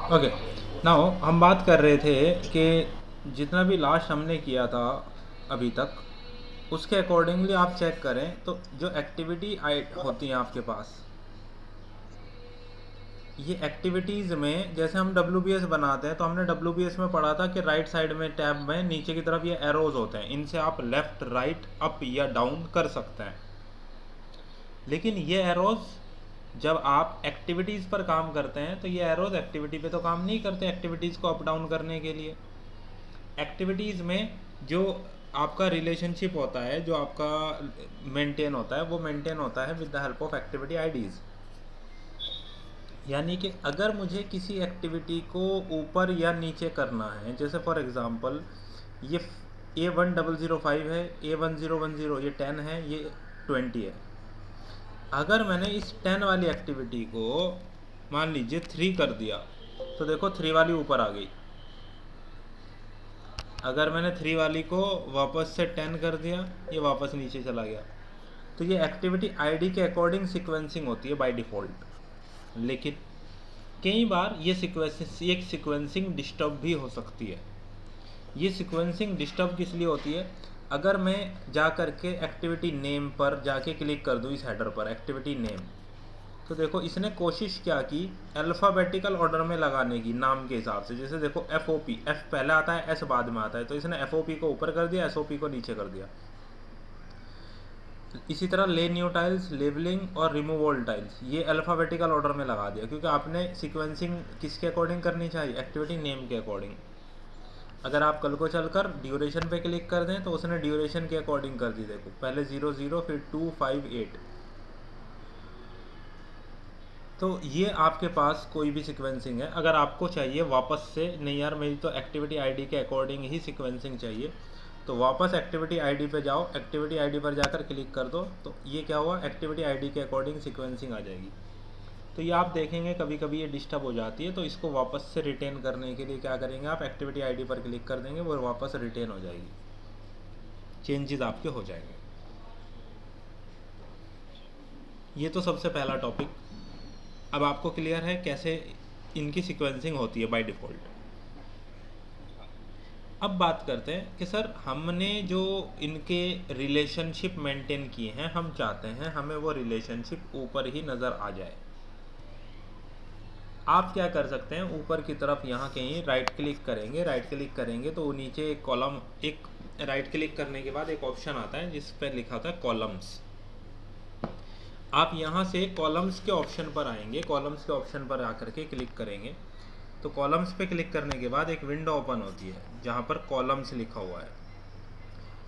Okay, now हम बात कर रहे थे कि जितना भी लास्ट हमने किया था अभी तक, उसके अकॉर्डिंगली आप चेक करें तो जो एक्टिविटी आई होती हैं आपके पास, ये एक्टिविटीज़ में जैसे हम डब्ल्यू बनाते हैं तो हमने डब्ल्यू में पढ़ा था कि राइट साइड में टैब में नीचे की तरफ ये एरोज होते हैं, इनसे आप लेफ़्ट राइट अप या डाउन कर सकते हैं। लेकिन ये एरोज जब आप एक्टिविटीज़ पर काम करते हैं तो ये एरोज एक्टिविटी पे तो काम नहीं करते, एक्टिविटीज़ को अप डाउन करने के लिए। एक्टिविटीज़ में जो आपका रिलेशनशिप होता है, जो आपका मेंटेन होता है, वो मेंटेन होता है with the help of activity IDs. यानी कि अगर मुझे किसी एक्टिविटी को ऊपर या नीचे करना है, जैसे फॉर एग्ज़ाम्पल ये A1005 है, A1010 ये 10 है, ये 20 है। अगर मैंने इस 10 वाली एक्टिविटी को मान लीजिए 3 कर दिया तो देखो 3 वाली ऊपर आ गई। अगर मैंने 3 वाली को वापस से 10 कर दिया, ये वापस नीचे चला गया। तो ये एक्टिविटी आईडी के अकॉर्डिंग सीक्वेंसिंग होती है बाय डिफ़ॉल्ट। लेकिन कई बार ये सीक्वेंसिंग डिस्टर्ब भी हो सकती है। ये सीक्वेंसिंग डिस्टर्ब किस लिए होती है? अगर मैं जा कर के एक्टिविटी नेम पर जाके क्लिक कर दूँ, इस हेडर पर एक्टिविटी नेम, तो देखो इसने कोशिश क्या की अल्फ़ाबेटिकल ऑर्डर में लगाने की, नाम के हिसाब से। जैसे देखो एफ ओ पी, एफ पहले आता है, एस बाद में आता है, तो इसने एफ ओ पी को ऊपर कर दिया, एस ओ पी को नीचे कर दिया। इसी तरह ले न्यू टाइल्स, लेबलिंग और रिमूव ऑल टाइल्स, ये अल्फ़ाबेटिकल ऑर्डर में लगा दिया, क्योंकि आपने सीक्वेंसिंग किसके अकॉर्डिंग करनी चाहिए? एक्टिविटी नेम के अकॉर्डिंग। अगर आप कल को चलकर ड्यूरेशन पे क्लिक कर दें तो उसने ड्यूरेशन के अकॉर्डिंग कर दी। देखो पहले 00, फिर 258। तो ये आपके पास कोई भी सीक्वेंसिंग है। अगर आपको चाहिए वापस से, नहीं यार मेरी तो एक्टिविटी आईडी के अकॉर्डिंग ही सीक्वेंसिंग चाहिए, तो वापस एक्टिविटी आईडी पे जाओ, एक्टिविटी आईडी पर जाकर क्लिक कर दो, तो ये क्या हुआ, एक्टिविटी आईडी के अकॉर्डिंग सीक्वेंसिंग आ जाएगी। तो ये आप देखेंगे कभी कभी ये डिस्टर्ब हो जाती है, तो इसको वापस से रिटेन करने के लिए क्या करेंगे, आप एक्टिविटी आईडी पर क्लिक कर देंगे, वो वापस रिटेन हो जाएगी, चेंजेस आपके हो जाएंगे। ये तो सबसे पहला टॉपिक। अब आपको क्लियर है कैसे इनकी सीक्वेंसिंग होती है बाय डिफ़ॉल्ट। अब बात करते हैं कि सर हमने जो इनके रिलेशनशिप मेंटेन किए हैं, हम चाहते हैं हमें वो रिलेशनशिप ऊपर ही नज़र आ जाए। आप क्या कर सकते हैं, ऊपर की तरफ यहाँ कहीं राइट क्लिक करेंगे, राइट क्लिक करेंगे तो नीचे एक कॉलम, एक राइट क्लिक करने के बाद एक ऑप्शन आता है जिस पर लिखा होता है कॉलम्स। आप यहाँ से कॉलम्स के ऑप्शन पर आएंगे, कॉलम्स के ऑप्शन पर आकर के क्लिक करेंगे तो कॉलम्स पे क्लिक करने के बाद एक विंडो ओपन होती है जहाँ पर कॉलम्स लिखा हुआ है।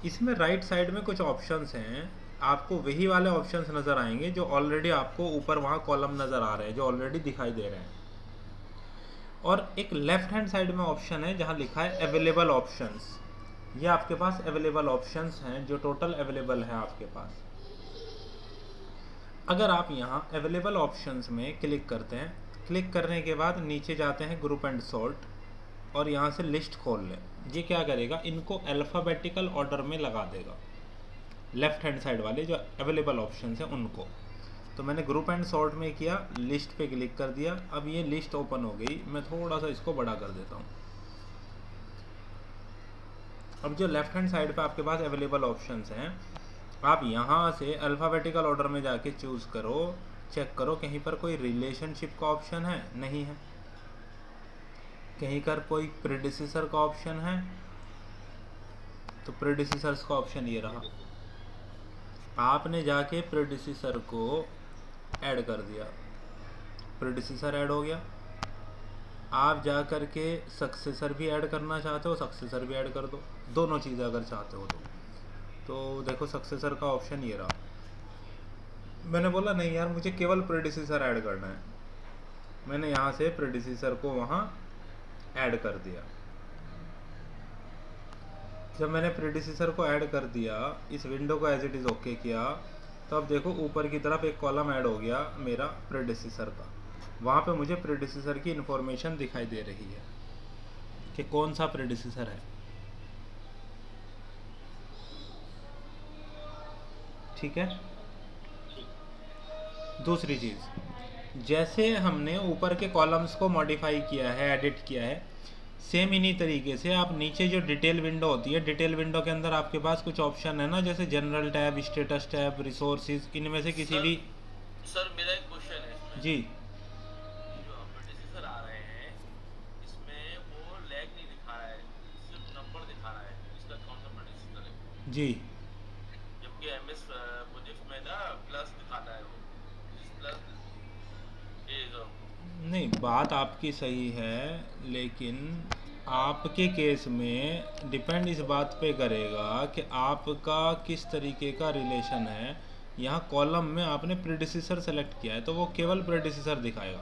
इसमें राइट साइड में कुछ ऑप्शंस हैं, आपको वही वाले ऑप्शंस नज़र आएंगे जो ऑलरेडी आपको ऊपर वहाँ कॉलम नज़र आ रहे हैं, जो ऑलरेडी दिखाई दे रहे हैं। और एक लेफ्ट हैंड साइड में ऑप्शन है जहाँ लिखा है अवेलेबल ऑप्शंस। ये आपके पास अवेलेबल ऑप्शंस हैं जो टोटल अवेलेबल है आपके पास। अगर आप यहाँ अवेलेबल ऑप्शंस में क्लिक करते हैं, क्लिक करने के बाद नीचे जाते हैं ग्रुप एंड सॉर्ट और यहाँ से लिस्ट खोल लें। ये क्या करेगा, इनको अल्फ़ाबेटिकल ऑर्डर में लगा देगा, लेफ्ट हैंड साइड वाले जो अवेलेबल ऑप्शंस हैं उनको। तो मैंने ग्रुप एंड सॉर्ट में किया, लिस्ट पे क्लिक कर दिया, अब ये लिस्ट ओपन हो गई। मैं थोड़ा सा इसको बड़ा कर देता हूँ। अब जो लेफ्ट हैंड साइड पे आपके पास अवेलेबल ऑप्शंस हैं, आप यहाँ से अल्फ़ाबेटिकल ऑर्डर में जाके चूज़ करो, चेक करो कहीं पर कोई रिलेशनशिप का ऑप्शन है, नहीं है। कहीं पर कोई प्रेडिसेसर का ऑप्शन है, तो प्रेडिसेसर्स का ऑप्शन ये रहा। आपने जाके प्रेडिसेसर को ऐड कर दिया, प्रेडिसेसर ऐड हो गया। आप जा कर के सक्सेसर भी ऐड करना चाहते हो, सक्सेसर भी ऐड कर दो, दोनों चीज़ें अगर चाहते हो तो देखो सक्सेसर का ऑप्शन ये रहा। मैंने बोला नहीं यार मुझे केवल प्रेडिसेसर ऐड करना है, मैंने यहाँ से प्रेडिसेसर को वहाँ ऐड कर दिया। जब मैंने प्रेडिसेसर को ऐड कर दिया, इस विंडो को एज इट इज़ ओके किया, तो अब देखो ऊपर की तरफ एक कॉलम ऐड हो गया मेरा प्रेडिसेसर का। वहाँ पे मुझे प्रेडिसेसर की इन्फॉर्मेशन दिखाई दे रही है कि कौन सा प्रेडिसेसर है। ठीक है। दूसरी चीज़, जैसे हमने ऊपर के कॉलम्स को मॉडिफाई किया है, एडिट किया है, सेम इन्हीं तरीके से आप नीचे जो डिटेल विंडो होती है, डिटेल विंडो के अंदर आपके पास कुछ ऑप्शन है ना, जैसे general tab, status tab, resources, इनमें से किसी भी। सर मेरा एक क्वेश्चन है इसमें। जी जो प्रोड्यूसर आ रहे हैं इसमें वो लैग नहीं दिखा रहा है, सिर्फ नंबर दिखा रहा है इसका कौन सा प्रोड्यूसर है, जी। जबकि एमएस प्रोजेक्ट में ना प्लस दिखाता है, वो प्लस इज नहीं, बात आपकी सही है, लेकिन आपके केस में डिपेंड इस बात पे करेगा कि आपका किस तरीके का रिलेशन है। यहाँ कॉलम में आपने प्रेडिसेसर सेलेक्ट किया है तो वो केवल प्रेडिसेसर दिखाएगा।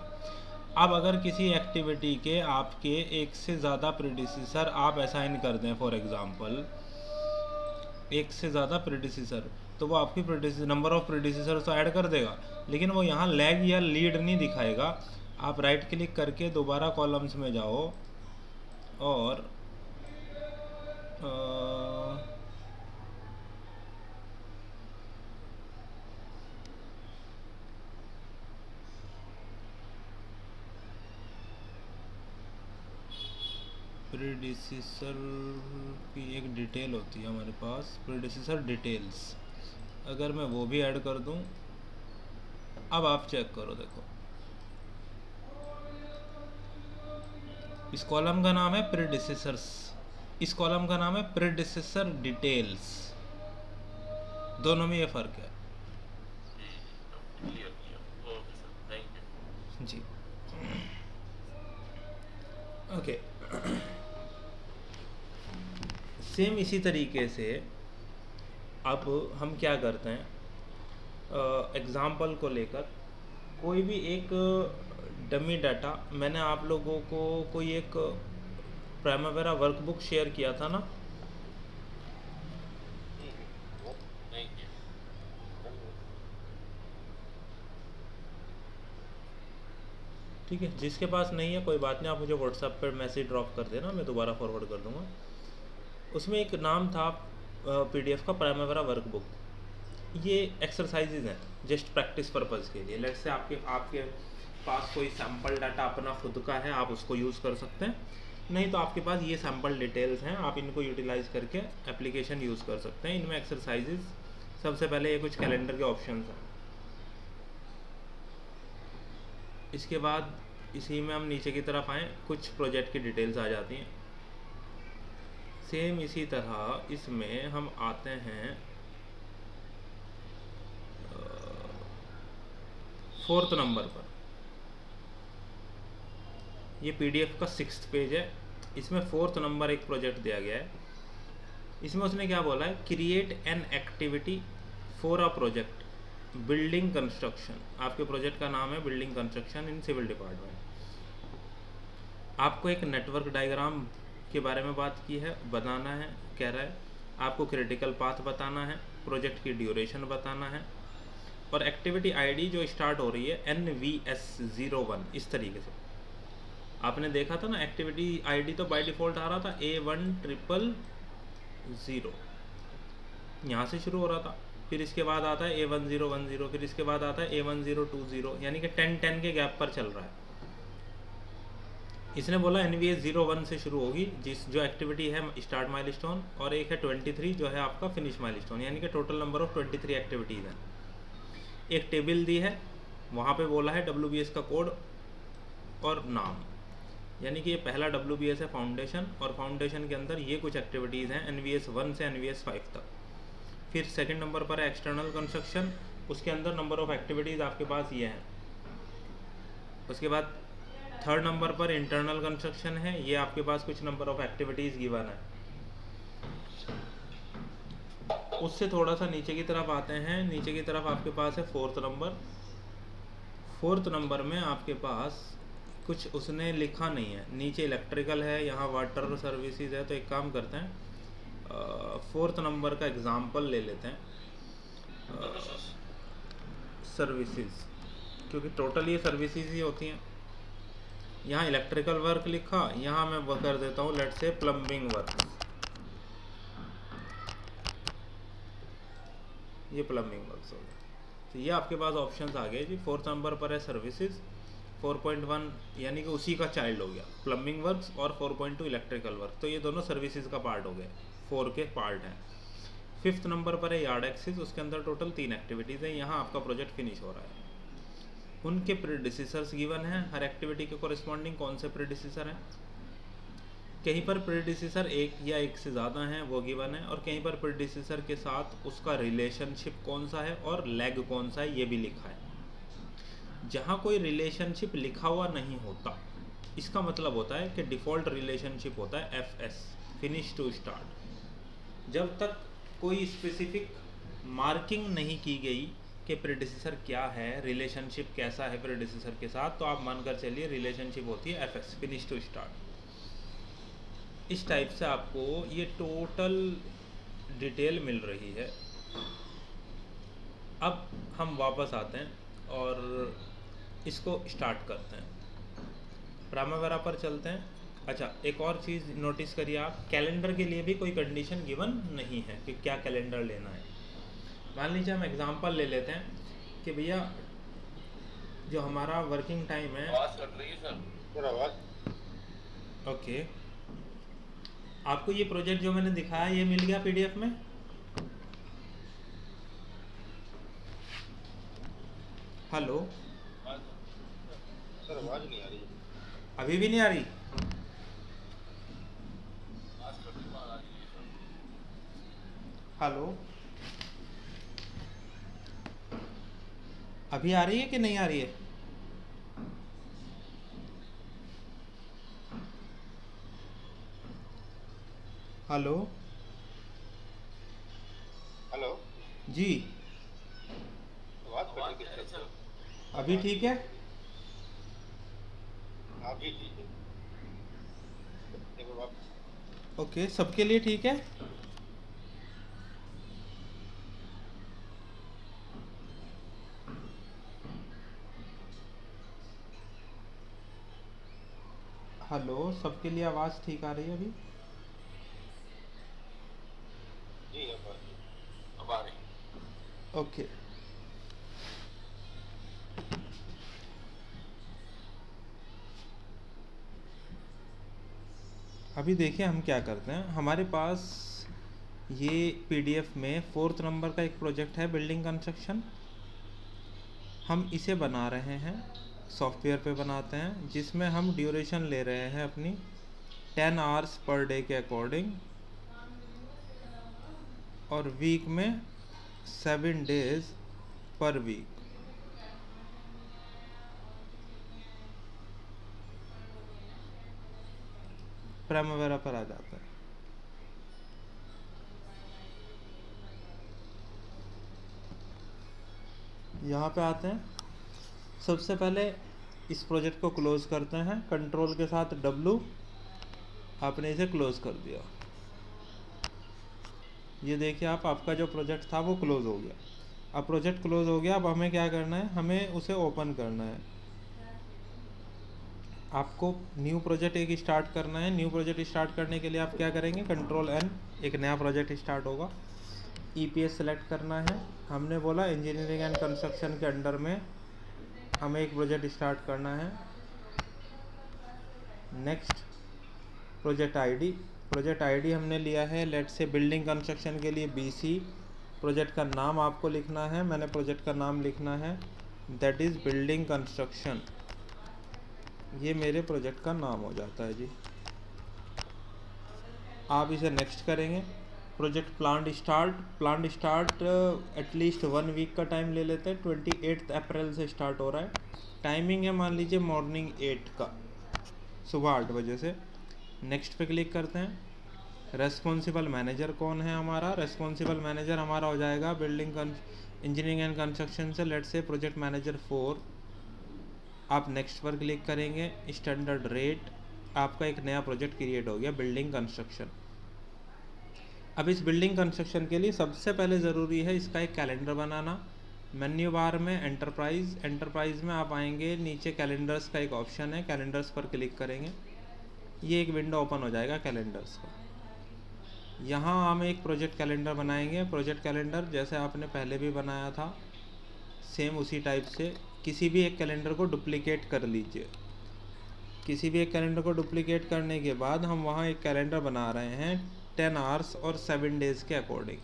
अब अगर किसी एक्टिविटी के आपके एक से ज़्यादा प्रेडिसेसर आप असाइन कर दें, फॉर एग्ज़ाम्पल एक से ज़्यादा प्रेडिसेसर, तो वो आपकी प्रेडिसेसर नंबर ऑफ़ प्रेडिसेसर तो ऐड कर देगा, लेकिन वो यहाँ लैग या लीड नहीं दिखाएगा। आप राइट क्लिक करके दोबारा कॉलम्स में जाओ और प्रेडिसेसर की एक डिटेल होती है हमारे पास, प्रेडिसेसर डिटेल्स, अगर मैं वो भी ऐड कर दूं, अब आप चेक करो, देखो इस कॉलम का नाम है प्रेडिसेसर्स, इस कॉलम का नाम है प्रेडिसेसर डिटेल्स, दोनों में ये फ़र्क है। क्लियर किया। ओके सर, थैंक यू जी ओके। सेम इसी तरीके से अब हम क्या करते हैं, एग्ज़ाम्पल को लेकर कोई भी एक डमी डाटा, मैंने आप लोगों को कोई एक प्राइमवेरा वर्कबुक शेयर किया था ना, थैंक यू। ठीक है, जिसके पास नहीं है कोई बात नहीं, आप मुझे व्हाट्सएप पर मैसेज ड्रॉप कर देना, मैं दोबारा फॉरवर्ड कर दूंगा। उसमें एक नाम था पीडीएफ का, प्राइमवेरा वर्कबुक। ये एक्सरसाइजेज हैं जस्ट प्रैक्टिस पर्पज़ के लिए। लेट्स से आपके आपके पास कोई सैम्पल डाटा अपना खुद का है, आप उसको यूज़ कर सकते हैं, नहीं तो आपके पास ये सैम्पल डिटेल्स हैं, आप इनको यूटिलाइज करके एप्लीकेशन यूज़ कर सकते हैं। इनमें एक्सरसाइजेज, सबसे पहले ये कुछ कैलेंडर के ऑप्शन हैं, इसके बाद इसी में हम नीचे की तरफ आएँ, कुछ प्रोजेक्ट की डिटेल्स आ जाती हैं। सेम इसी तरह इसमें हम आते हैं 4th नंबर पर, ये पीडीएफ का 6th पेज है, इसमें 4th नंबर एक प्रोजेक्ट दिया गया है। इसमें उसने क्या बोला है, create an activity for a project building construction. आपके प्रोजेक्ट का नाम है building construction in civil department. आपको एक नेटवर्क डायग्राम के बारे में बात की है, बनाना है, कह रहा है आपको क्रिटिकल पाथ बताना है, प्रोजेक्ट की ड्यूरेशन बताना है, और एक्टिविटी आईडी जो स्टार्ट हो रही है NVS01, इस तरीके से। आपने देखा था ना, एक्टिविटी आईडी तो बाय डिफ़ॉल्ट आ रहा था A100, यहाँ से शुरू हो रहा था, फिर इसके बाद आता है A1010, फिर इसके बाद आता है A1020, यानी कि 10-10 के गैप पर चल रहा है। इसने बोला NVS01 से शुरू होगी, जो एक्टिविटी है स्टार्ट माइलस्टोन, और एक है 23 जो है आपका फिनिश माइलस्टोन, यानी कि टोटल नंबर ऑफ 23 एक्टिविटीज़ हैं। एक टेबल दी है, वहाँ पे बोला है WBS का कोड और नाम, यानी कि ये पहला WBS है फाउंडेशन, और फाउंडेशन के अंदर ये कुछ एक्टिविटीज़ हैं NVS1 से NVS5 तक। फिर सेकंड नंबर पर है एक्सटर्नल कंस्ट्रक्शन, उसके अंदर नंबर ऑफ एक्टिविटीज़ आपके पास ये हैं। उसके बाद थर्ड नंबर पर इंटरनल कंस्ट्रक्शन है, ये आपके पास कुछ नंबर ऑफ एक्टिविटीज़ गिवन है। उससे थोड़ा सा नीचे की तरफ आते हैं, नीचे की तरफ आपके पास है 4th नंबर। 4th नंबर में आपके पास कुछ उसने लिखा नहीं है, नीचे इलेक्ट्रिकल है, यहाँ वाटर सर्विसेज है। तो एक काम करते हैं, 4th नंबर का एग्जाम्पल ले लेते हैं, सर्विसेज, क्योंकि टोटल ये सर्विसेज ही होती हैं। यहाँ इलेक्ट्रिकल वर्क लिखा, यहाँ मैं वो कर देता हूँ लेट्स से प्लम्बिंग वर्क, ये प्लम्बिंग वर्क हो गया। तो ये आपके पास ऑप्शंस आ गए जी। 4th नंबर पर है सर्विसेज, 4.1 यानी कि उसी का चाइल्ड हो गया प्लम्बिंग वर्क्स, और 4.2 इलेक्ट्रिकल वर्क, तो ये दोनों सर्विसेज का पार्ट हो गए, 4 के पार्ट हैं। 5th नंबर पर है यार्ड एक्सेस, उसके अंदर टोटल 3 एक्टिविटीज़ हैं, यहाँ आपका प्रोजेक्ट फिनिश हो रहा है। उनके प्रेडिसेसर्स गिवन हैं, हर एक्टिविटी के कॉरेस्पॉन्डिंग कौन से प्रेडिसेसर हैं। कहीं पर प्रेडिसेसर एक या एक से ज़्यादा हैं वो गिवन है, और कहीं पर प्रेडिसेसर के साथ उसका रिलेशनशिप कौन सा है और लैग कौन सा है ये भी लिखा है। जहाँ कोई रिलेशनशिप लिखा हुआ नहीं होता, इसका मतलब होता है कि डिफ़ॉल्ट रिलेशनशिप होता है FS, फिनिश टू स्टार्ट। जब तक कोई स्पेसिफिक मार्किंग नहीं की गई कि प्रेडिसेसर क्या है, रिलेशनशिप कैसा है प्रेडिसेसर के साथ, तो आप मानकर चलिए रिलेशनशिप होती है FS, फिनिश टू स्टार्ट। इस टाइप से आपको ये टोटल डिटेल मिल रही है। अब हम वापस आते हैं और इसको स्टार्ट करते हैं, प्राइमवेरा पर चलते हैं। अच्छा, एक और चीज़ नोटिस करिए आप, कैलेंडर के लिए भी कोई कंडीशन गिवन नहीं है कि क्या कैलेंडर लेना है। मान लीजिए हम एग्जांपल ले लेते हैं कि भैया जो हमारा वर्किंग टाइम है, आवाज कट रही है सर, आवाज। ओके, आपको ये प्रोजेक्ट जो मैंने दिखाया ये मिल गया PDF में। हेलो सर आवाज नहीं आ रही, अभी भी नहीं आ रही? आवाज कटने वाला आ रही है सर। हेलो, अभी आ रही है कि नहीं आ रही है? हेलो हेलो जी, आवाज कट रही है सर। अभी ठीक है? हाँ जी ठीक है, एक बार ओके, सबके लिए ठीक है? हेलो, सबके लिए आवाज़ ठीक आ रही है अभी? जी अब आ रही। ओके, अभी देखिए हम क्या करते हैं। हमारे पास ये PDF में 4th नंबर का एक प्रोजेक्ट है, बिल्डिंग कंस्ट्रक्शन। हम इसे बना रहे हैं, सॉफ्टवेयर पे बनाते हैं, जिसमें हम ड्यूरेशन ले रहे हैं अपनी 10 आवर्स पर डे के अकॉर्डिंग, और वीक में 7 डेज पर वीक। प्राइमवेरा पर आ जाता है। यहाँ पे आते हैं, सबसे पहले इस प्रोजेक्ट को क्लोज करते हैं, कंट्रोल के साथ W, आपने इसे क्लोज कर दिया। ये देखिए आप, आपका जो प्रोजेक्ट था वो क्लोज हो गया। अब प्रोजेक्ट क्लोज हो गया, अब हमें क्या करना है, हमें उसे ओपन करना है। आपको न्यू प्रोजेक्ट एक स्टार्ट करना है। न्यू प्रोजेक्ट स्टार्ट करने के लिए आप क्या करेंगे, कंट्रोल N, एक नया प्रोजेक्ट स्टार्ट होगा। EPS सेलेक्ट करना है। हमने बोला इंजीनियरिंग एंड कंस्ट्रक्शन के अंडर में हमें एक प्रोजेक्ट स्टार्ट करना है। Next, project ID, project ID हमने लिया है लेट से बिल्डिंग कंस्ट्रक्शन के लिए BC। प्रोजेक्ट का नाम आपको लिखना है, मैंने प्रोजेक्ट का नाम लिखना है दैट इज़ बिल्डिंग कंस्ट्रक्शन। ये मेरे प्रोजेक्ट का नाम हो जाता है जी। आप इसे नेक्स्ट करेंगे। Project plant start at least 1 week का टाइम ले लेते हैं। 28 अप्रैल से स्टार्ट हो रहा है। टाइमिंग है मान लीजिए मॉर्निंग 8 का, सुबह 8 बजे से। नेक्स्ट पे क्लिक करते हैं। रेस्पॉन्सिबल मैनेजर कौन है हमारा, रेस्पॉन्सिबल मैनेजर हमारा हो जाएगा बिल्डिंग इंजीनियरिंग एंड कंस्ट्रक्शन से लेट से प्रोजेक्ट मैनेजर 4। आप नेक्स्ट पर क्लिक करेंगे। स्टैंडर्ड रेट, आपका एक नया प्रोजेक्ट क्रिएट हो गया, बिल्डिंग कंस्ट्रक्शन। अब इस बिल्डिंग कंस्ट्रक्शन के लिए सबसे पहले ज़रूरी है इसका एक कैलेंडर बनाना। मेन्यू बार में एंटरप्राइज में आप आएंगे, नीचे कैलेंडर्स का एक ऑप्शन है, कैलेंडर्स पर क्लिक करेंगे। ये एक विंडो ओपन हो जाएगा कैलेंडर्स का। यहाँ हम एक प्रोजेक्ट कैलेंडर बनाएंगे। प्रोजेक्ट कैलेंडर जैसे आपने पहले भी बनाया था सेम उसी टाइप से किसी भी एक कैलेंडर को डुप्लीकेट कर लीजिए। किसी भी एक कैलेंडर को डुप्लीकेट करने के बाद हम वहाँ एक कैलेंडर बना रहे हैं 10 आवर्स और 7 डेज़ के अकॉर्डिंग।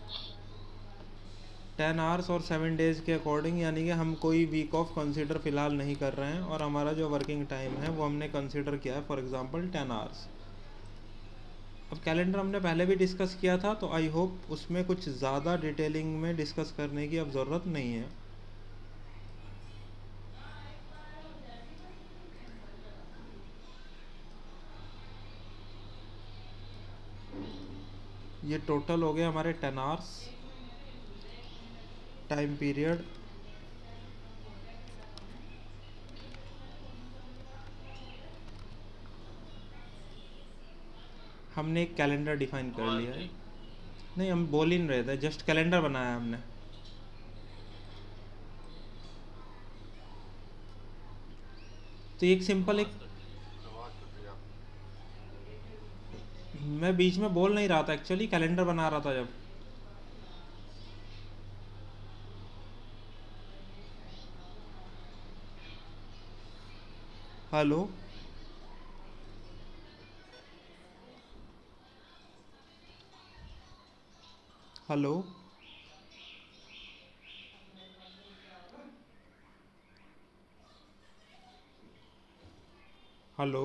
10 आवर्स और 7 डेज़ के अकॉर्डिंग, यानी कि हम कोई वीक ऑफ कंसीडर फ़िलहाल नहीं कर रहे हैं, और हमारा जो वर्किंग टाइम है वो हमने कंसीडर किया है फॉर एग्ज़ाम्पल 10 आवर्स। अब कैलेंडर हमने पहले भी डिस्कस किया था, तो आई होप उसमें कुछ ज़्यादा डिटेलिंग में डिस्कस करने की अब ज़रूरत नहीं है। ये टोटल हो गए हमारे 10 आवर्स टाइम पीरियड। हमने एक कैलेंडर डिफाइन कर लिया है। नहीं, हम बोल ही नहीं रहे थे, जस्ट कैलेंडर बनाया हमने। तो एक सिंपल एक, मैं बीच में बोल नहीं रहा था, एक्चुअली कैलेंडर बना रहा था जब। Hello, hello, hello.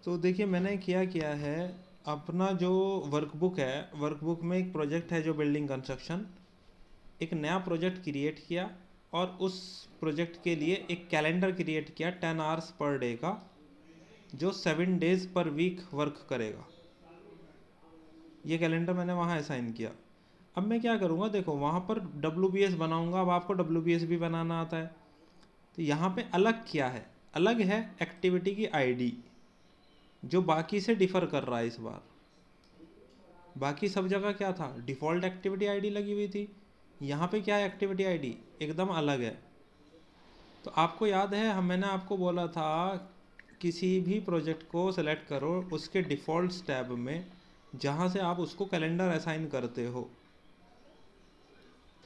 तो देखिए मैंने क्या है, अपना जो वर्कबुक है, वर्कबुक में एक प्रोजेक्ट है जो बिल्डिंग कंस्ट्रक्शन, एक नया प्रोजेक्ट क्रिएट किया, और उस प्रोजेक्ट के लिए एक कैलेंडर क्रिएट किया 10 आवर्स पर डे का, जो 7 डेज़ पर वीक वर्क करेगा। ये कैलेंडर मैंने वहाँ असाइन किया। अब मैं क्या करूँगा, देखो वहाँ पर WBS बनाऊँगा। अब आपको WBS भी बनाना आता है, तो यहाँ पे अलग क्या है, अलग है एक्टिविटी की आईडी, जो बाकी से डिफ़र कर रहा है इस बार। बाकी सब जगह क्या था, डिफ़ॉल्ट एक्टिविटी आईडी लगी हुई थी। यहाँ पे क्या है, एक्टिविटी आईडी एकदम अलग है। तो आपको याद है, मैंने आपको बोला था किसी भी प्रोजेक्ट को सेलेक्ट करो, उसके डिफ़ॉल्ट टैब में जहाँ से आप उसको कैलेंडर असाइन करते हो,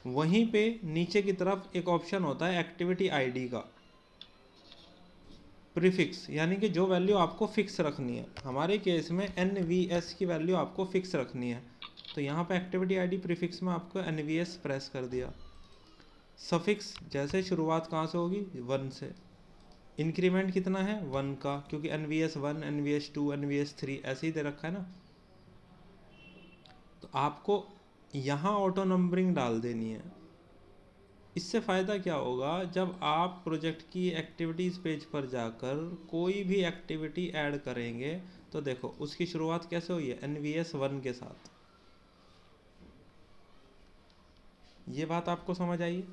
वहीं पे नीचे की तरफ एक ऑप्शन होता है एक्टिविटी आईडी का प्रीफिक्स, यानी कि जो वैल्यू आपको फिक्स रखनी है। हमारे केस में NVS की वैल्यू आपको फिक्स रखनी है, तो यहाँ पे एक्टिविटी आईडी प्रीफिक्स में आपको NVS प्रेस कर दिया। सफिक्स, जैसे शुरुआत कहाँ से होगी, 1 से। इंक्रीमेंट कितना है, 1 का, क्योंकि NVS 1, NVS 2, NVS 3 ऐसे ही दे रखा है ना। तो आपको यहाँ ऑटो नंबरिंग डाल देनी है। इससे फ़ायदा क्या होगा, जब आप प्रोजेक्ट की एक्टिविटीज़ पेज पर जाकर कोई भी एक्टिविटी ऐड करेंगे, तो देखो उसकी शुरुआत कैसे हुई है, NVS 1 के साथ। ये बात आपको समझ आई?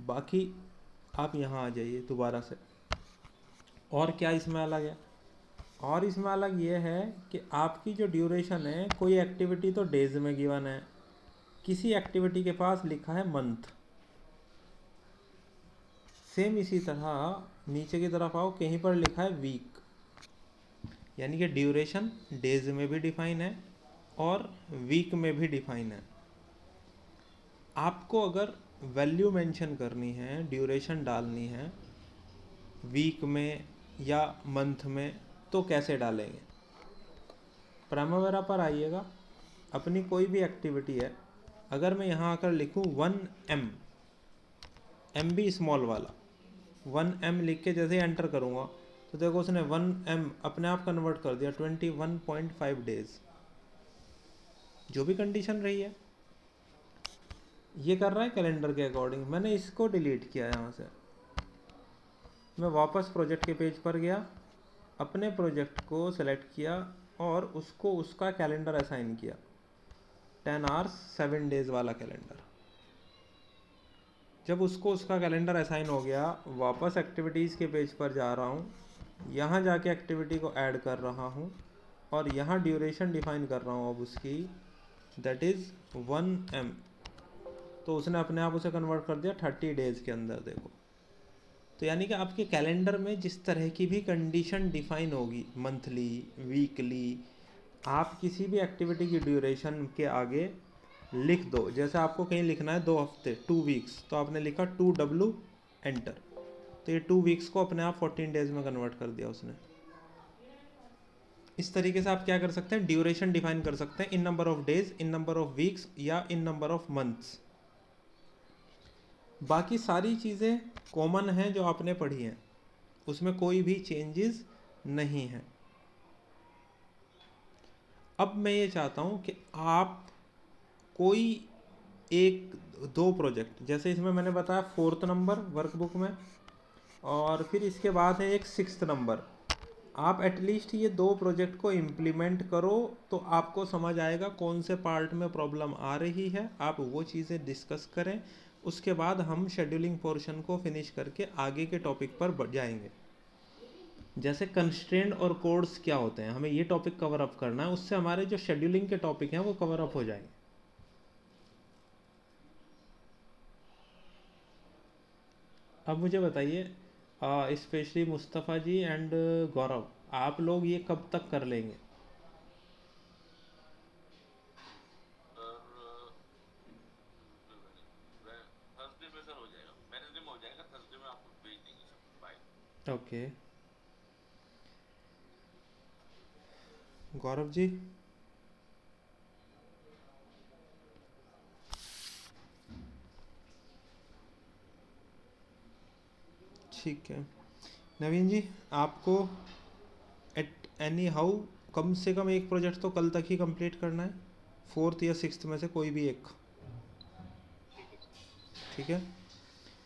बाकी आप यहाँ आ जाइए दोबारा से। और क्या इसमें अलग है, और इसमें अलग ये है कि आपकी जो ड्यूरेशन है, कोई एक्टिविटी तो डेज में गिवन है, किसी एक्टिविटी के पास लिखा है मंथ। सेम इसी तरह नीचे की तरफ आओ, कहीं पर लिखा है वीक, यानी कि ड्यूरेशन डेज में भी डिफाइन है और वीक में भी डिफाइन है। आपको अगर वैल्यू मेंशन करनी है, ड्यूरेशन डालनी है वीक में या मंथ में, तो कैसे डालेंगे, प्राइमवेरा पर आइएगा, अपनी कोई भी एक्टिविटी है, अगर मैं यहाँ आकर लिखूँ 1M, MB स्मॉल वाला 1M लिख के जैसे एंटर करूँगा, तो देखो उसने 1M अपने आप कन्वर्ट कर दिया 21.5 डेज, जो भी कंडीशन रही है ये कर रहा है कैलेंडर के अकॉर्डिंग। मैंने इसको डिलीट किया यहाँ से, मैं वापस प्रोजेक्ट के पेज पर गया, अपने प्रोजेक्ट को सेलेक्ट किया और उसको उसका कैलेंडर असाइन किया, 10 आवर्स 7 डेज़ वाला कैलेंडर। जब उसको उसका कैलेंडर असाइन हो गया, वापस एक्टिविटीज़ के पेज पर जा रहा हूँ, यहाँ जाके एक्टिविटी को ऐड कर रहा हूँ और यहाँ ड्यूरेशन डिफाइन कर रहा हूँ अब उसकी, दैट इज़ 1M। तो उसने अपने आप उसे कन्वर्ट कर दिया 30 डेज़ के अंदर। देखो तो यानी कि आपके कैलेंडर में जिस तरह की भी कंडीशन डिफाइन होगी, मंथली, वीकली, आप किसी भी एक्टिविटी की ड्यूरेशन के आगे लिख दो। जैसे आपको कहीं लिखना है 2 हफ्ते, 2 वीक्स, तो आपने लिखा 2W एंटर, तो ये 2 वीक्स को अपने आप 14 डेज में कन्वर्ट कर दिया उसने। इस तरीके से आप क्या कर सकते हैं, ड्यूरेशन डिफाइन कर सकते हैं in number of days, in number of weeks या इन नंबर ऑफ मंथ्स। बाकी सारी चीज़ें कॉमन हैं जो आपने पढ़ी हैं, उसमें कोई भी चेंजेस नहीं है। अब मैं ये चाहता हूँ कि आप कोई एक दो प्रोजेक्ट, जैसे इसमें मैंने बताया 4th नंबर वर्कबुक में, और फिर इसके बाद है एक 6th नंबर, आप एटलीस्ट ये 2 प्रोजेक्ट को इम्प्लीमेंट करो तो आपको समझ आएगा कौन से पार्ट में प्रॉब्लम आ रही है। आप वो चीज़ें डिस्कस करें, उसके बाद हम शेड्यूलिंग पोर्शन को फिनिश करके आगे के टॉपिक पर बढ़ जाएंगे। जैसे कंस्ट्रेंट और कोड्स क्या होते हैं, हमें ये टॉपिक कवर अप करना है, उससे हमारे जो शेड्यूलिंग के टॉपिक हैं वो कवर अप हो जाएंगे। अब मुझे बताइए, स्पेशली मुस्तफ़ा जी एंड गौरव, आप लोग ये कब तक कर लेंगे? और थर्सडे में सर हो जाएगा, वेडनेसडे में हो जाएगा, थर्सडे में आपको भेज देंगे सब बाय। ओके, गौरव जी। ठीक है, नवीन जी, आपको एट एनी हाउ कम से कम एक प्रोजेक्ट तो कल तक ही कंप्लीट करना है, 4th या 6th में से कोई भी एक। ठीक है सर। ठीक है,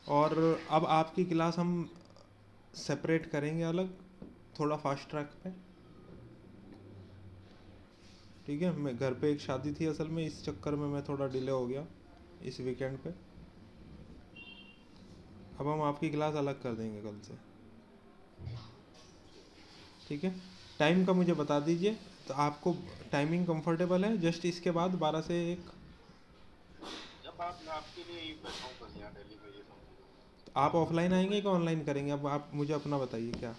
और अब आपकी क्लास हम सेपरेट करेंगे अलग, थोड़ा फास्ट ट्रैक पे। ठीक है, मैं घर पे एक शादी थी असल में, इस चक्कर में मैं थोड़ा डिले हो गया इस वीकेंड पे। अब हम आपकी क्लास अलग कर देंगे कल से। ठीक है, टाइम का मुझे बता दीजिए, तो आपको टाइमिंग कंफर्टेबल है जस्ट इसके बाद 12 से 1? जब आप, मैं आपके लिए ही बैठा हूँ बस यहाँ दिल्ली में, ये समझ लो। तो आप ऑफलाइन आएंगे कि ऑनलाइन करेंगे, अब आप मुझे अपना बताइए क्या।